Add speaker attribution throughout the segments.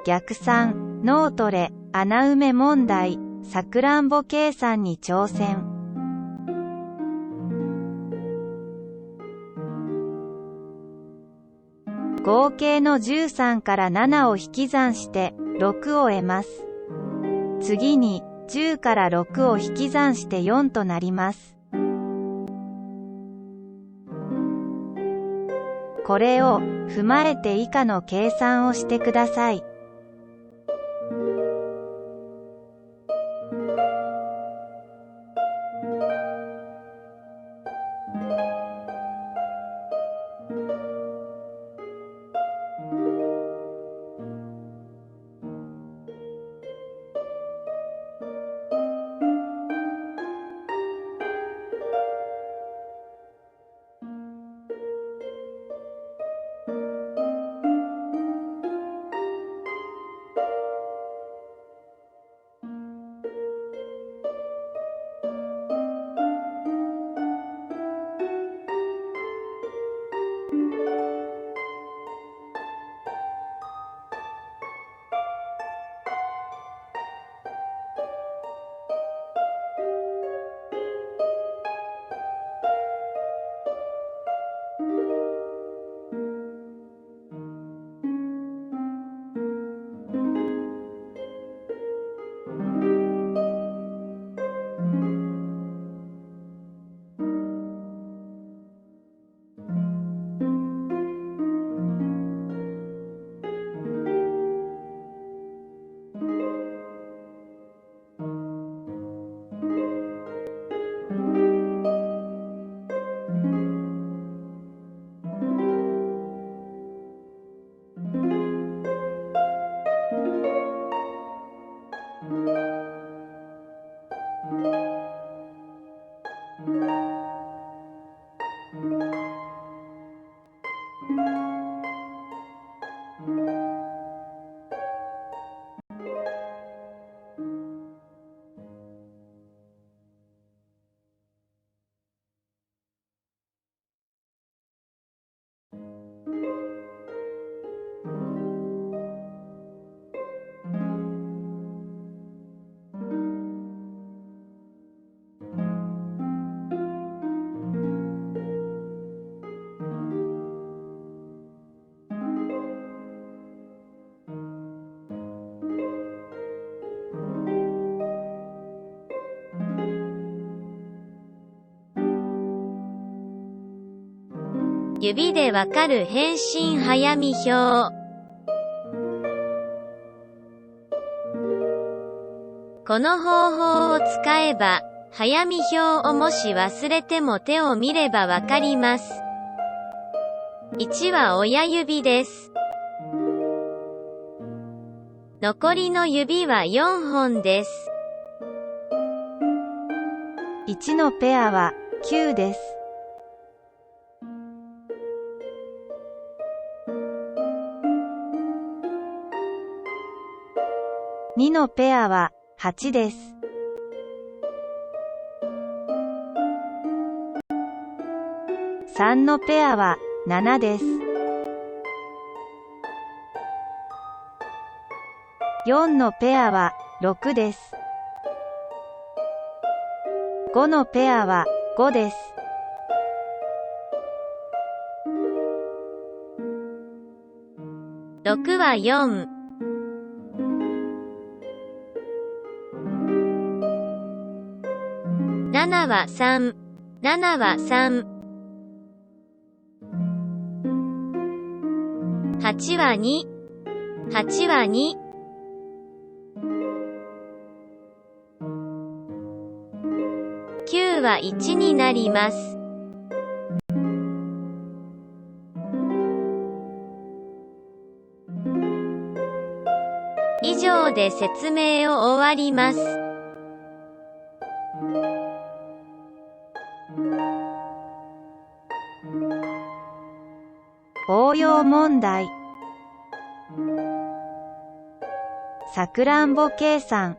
Speaker 1: 逆算、脳トレ、穴埋め問題、さくらんぼ計算に挑戦。合計の13から7を引き算して6を得ます。次に10から6を引き算して4となります。これを踏まえて以下の計算をしてください。
Speaker 2: 指でわかる返信早見表。この方法を使えば、早見表をもし忘れても手を見ればわかります。1は親指です。残りの指は4本です。
Speaker 1: 1のペアは9です。2のペアは8です。3のペアは7です。4のペアは6です。5のペアは5です。
Speaker 2: 6は4。7は3。7は3。8は2。8は2。9は1になります。以上で説明を終わります。
Speaker 1: 応用問題。さくらんぼ計算。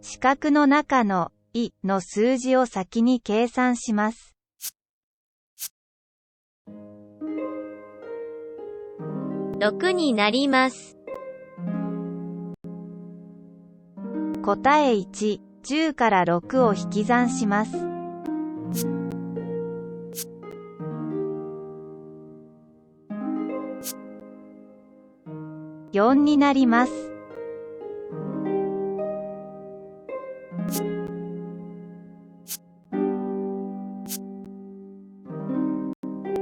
Speaker 1: 四角の中のいの数字を先に計算します。
Speaker 2: 6になります。
Speaker 1: 答え1、10から6を引き算します。4になります。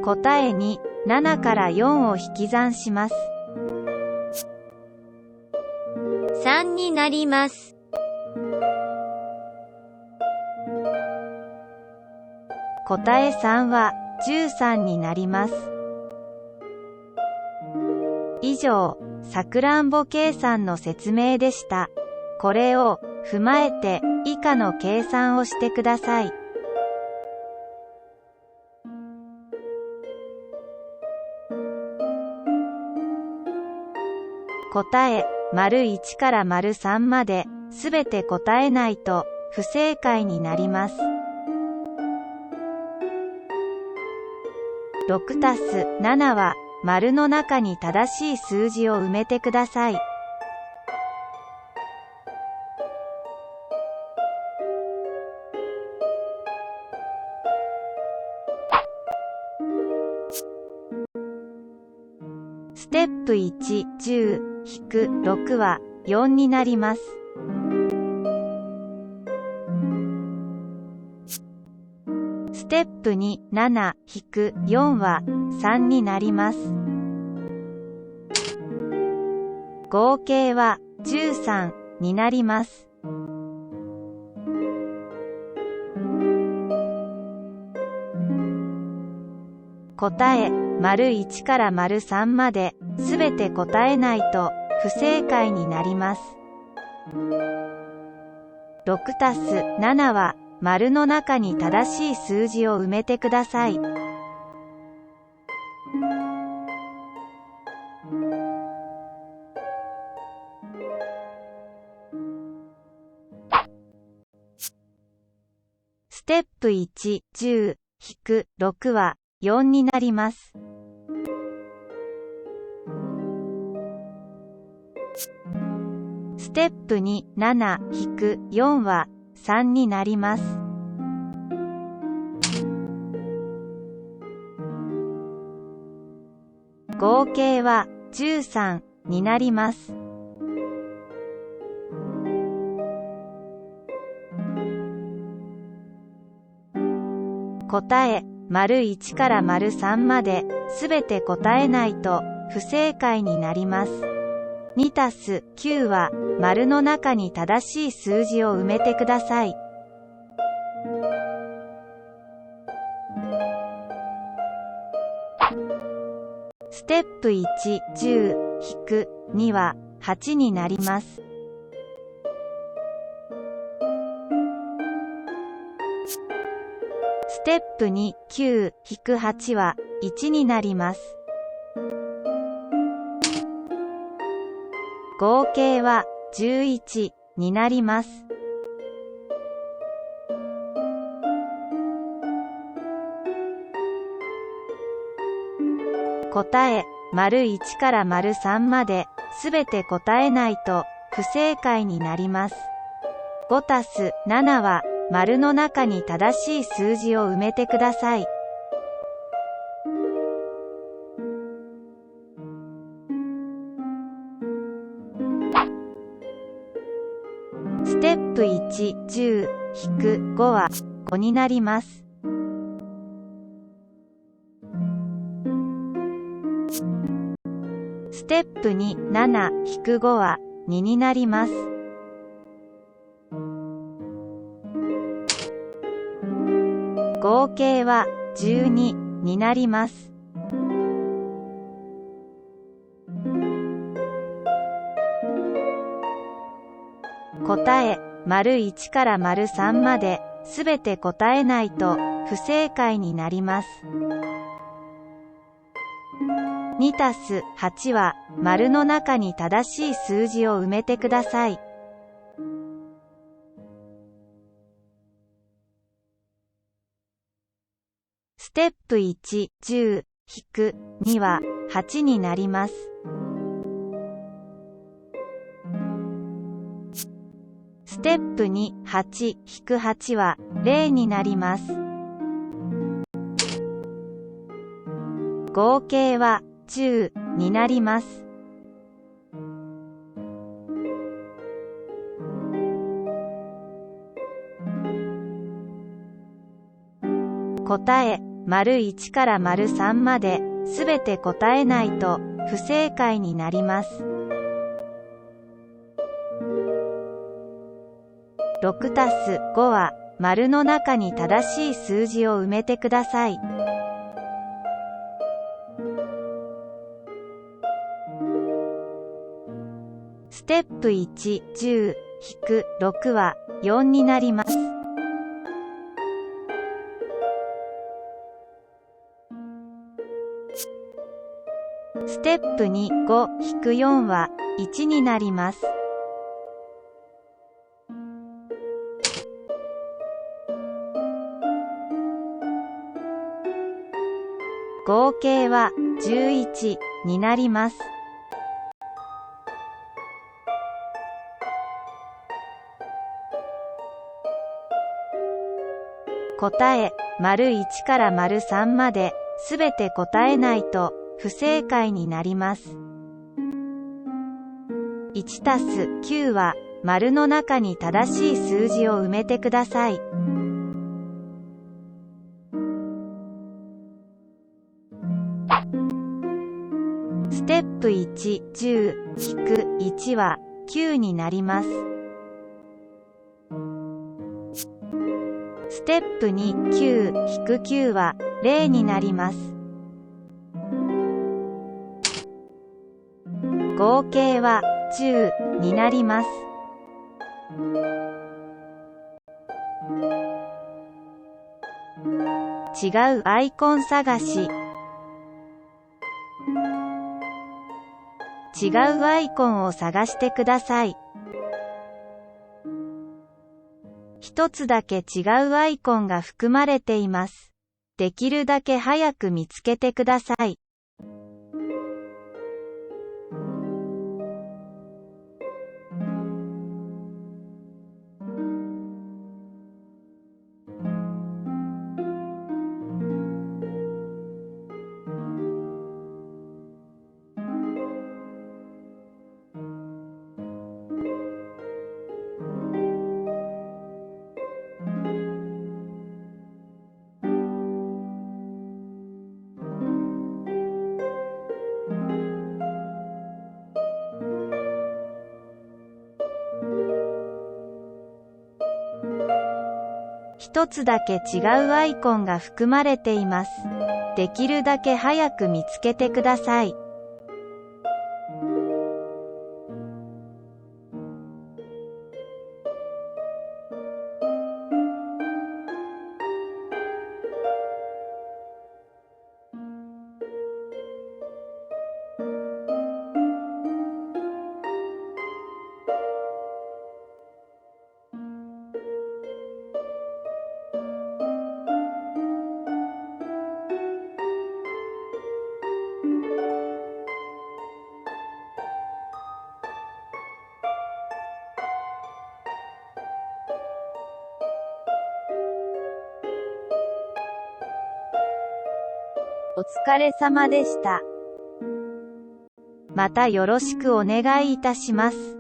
Speaker 1: 答え2、7から4を引き算します。
Speaker 2: 3になります。
Speaker 1: 答え3は13になります。以上、さくらんぼ計算の説明でした。これを踏まえて以下の計算をしてください。答え、1から3まで、すべて答えないと、不正解になります。6たす7は、丸の中に正しい数字を埋めてください。ステップ1、10-6は4になります。ステップ2、7-4は3になります。合計は13になります。答え、1から3まで、すべて答えないと、不正解になります。6たす7は、丸の中に正しい数字を埋めてください。ステップ1、10-6は4になります。ステップ2、7-4は3になります。合計は13になります。答え、1から3まで、すべて答えないと、不正解になります。2たす9は、丸の中に正しい数字を埋めてください。ステップ1、10-2は8になります。ステップ2、9-8は1になります。合計は11になります。答え、1から3まで、すべて答えないと、不正解になります。5たす7は、丸の中に正しい数字を埋めてください。ステップ1、10-5は5になります。ステップ2、7-5は2になります。合計は12になります。答え、1から3まで、すべて答えないと、不正解になります。2たす8は、丸の中に正しい数字を埋めてください。ステップ1、10-2は8になります。ステップ2、8-8は0になります。合計は10になります。答え、1から3まで、すべて答えないと、不正解になります。6+5は、丸の中に正しい数字を埋めてください。ステップ1、10-6は4になります。ステップ2、5-4は1になります。合計は11になります。答え、1から3まで、すべて答えないと、不正解になります。1+9は、丸の中に正しい数字を埋めてください。ステップ1、10-1は9になります。ステップ2、9-9は0になります。合計は10になります。違うアイコン探し。違うアイコンを探してください。一つだけ違うアイコンが含まれています。できるだけ早く見つけてください。一つだけ違うアイコンが含まれています。できるだけ早く見つけてください。お疲れ様でした。またよろしくお願いいたします。